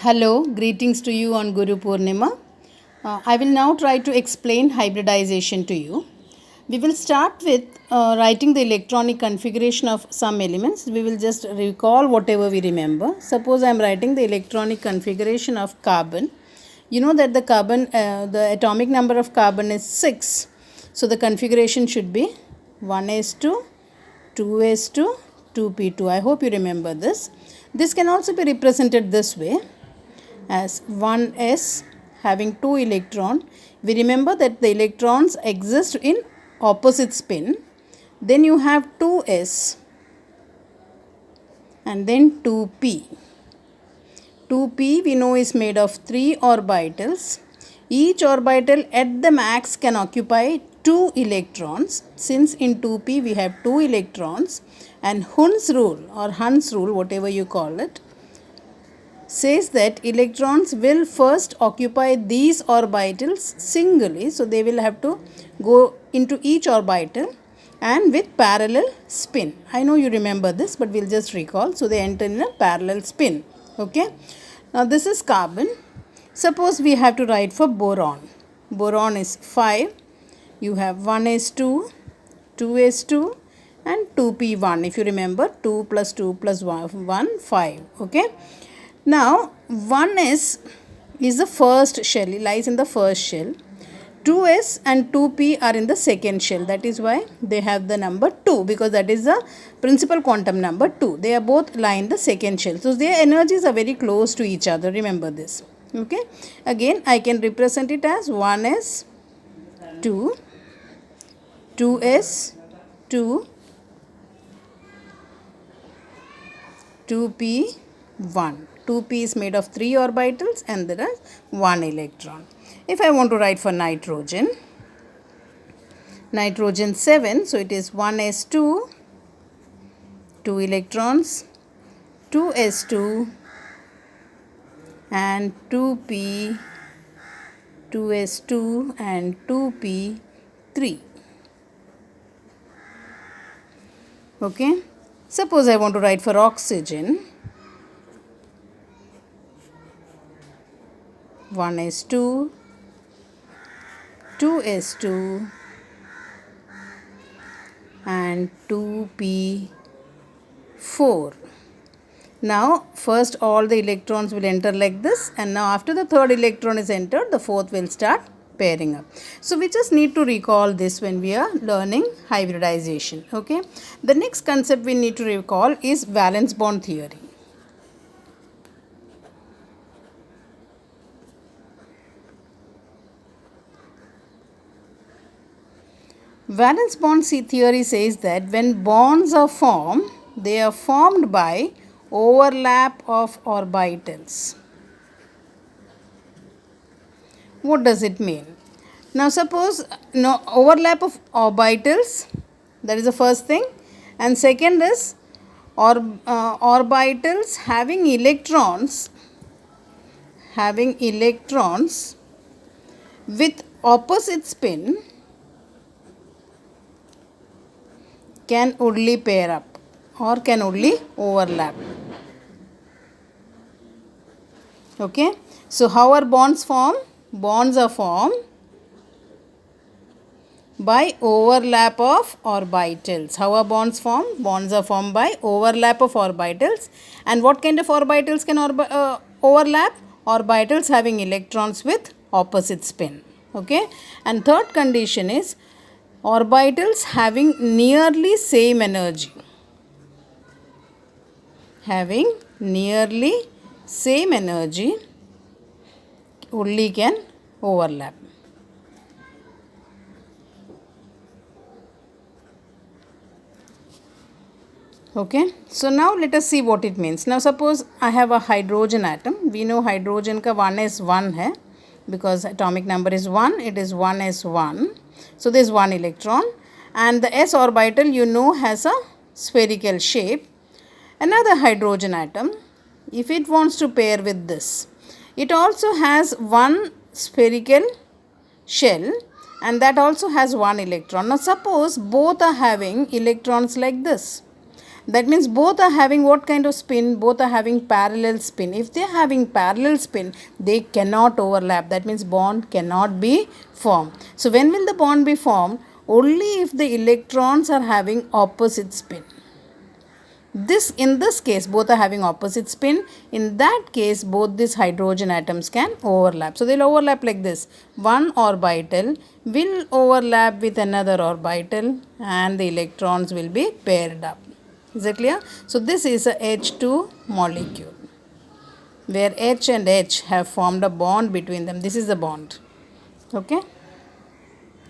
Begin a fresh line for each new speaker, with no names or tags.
Hello, greetings to you on Guru Purnima. I will now try to explain hybridization to you. We will start with writing the electronic configuration of some elements. We will just recall whatever we remember. Suppose I am writing the electronic configuration of carbon. You know that the atomic number of carbon is 6. So the configuration should be 1s2, 2s2, 2p2. I hope you remember this. This can also be represented this way as 1s having 2 electrons. We remember that the electrons exist in opposite spin. Then you have 2s and then 2p. 2p we know is made of 3 orbitals. Each orbital at the max can occupy 2 electrons. Since in 2p we have 2 electrons, and Hund's rule, whatever you call it, says that electrons will first occupy these orbitals singly. So they will have to go into each orbital and with parallel spin. I know you remember this, but we'll just recall. So they enter in a parallel spin. Okay. Now this is carbon. Suppose we have to write for boron. Boron is 5. You have 1s2, 2s2 and 2p1. If you remember, 2 plus 2 plus 1, 5. Okay. Now 1s is the first shell, it lies in the first shell. 2s and 2p are in the second shell. That is why they have the number 2, because that is the principal quantum number 2. They are both lie in the second shell. So their energies are very close to each other. Remember this. Okay. Again I can represent it as 1s 2, 2s 2, 2p 1. 2p is made of 3 orbitals and there is 1 electron. If I want to write for nitrogen 7, so it is 1s2, 2 electrons, 2s2 and 2p, 2s2 and 2p3. Okay. Suppose I want to write for oxygen 1s2, 2s2 and 2p4. Now first all the electrons will enter like this, and now after the third electron is entered, the fourth will start pairing up. So we just need to recall this when we are learning hybridization. Okay. The next concept we need to recall is valence bond theory. Valence bond theory says that when bonds are formed, they are formed by overlap of orbitals. What does it mean? Now suppose overlap of orbitals, that is the first thing, and second is orbitals having electrons with opposite spin can only pair up or can only overlap. Okay. So how are bonds formed? Bonds are formed by overlap of orbitals. How are bonds formed? Bonds are formed by overlap of orbitals. And what kind of orbitals can overlap? Orbitals having electrons with opposite spin. Okay. And third condition is orbitals having nearly same energy. Having nearly same energy only can overlap. Okay. So now let us see what it means. Now suppose I have a hydrogen atom. We know hydrogen ka 1s1 hai, because atomic number is 1. It is 1s1. So there is 1 electron, and the s orbital you know has a spherical shape. Another hydrogen atom, if it wants to pair with this, it also has one spherical shell and that also has 1 electron. Now suppose both are having electrons like this. That means both are having what kind of spin? Both are having parallel spin. If they are having parallel spin, they cannot overlap. That means bond cannot be formed. So when will the bond be formed? Only if the electrons are having opposite spin. In this case, both are having opposite spin. In that case, both these hydrogen atoms can overlap. So they'll overlap like this. One orbital will overlap with another orbital and the electrons will be paired up. Is it clear? So this is a H2 molecule where H and H have formed a bond between them. This is the bond. Okay.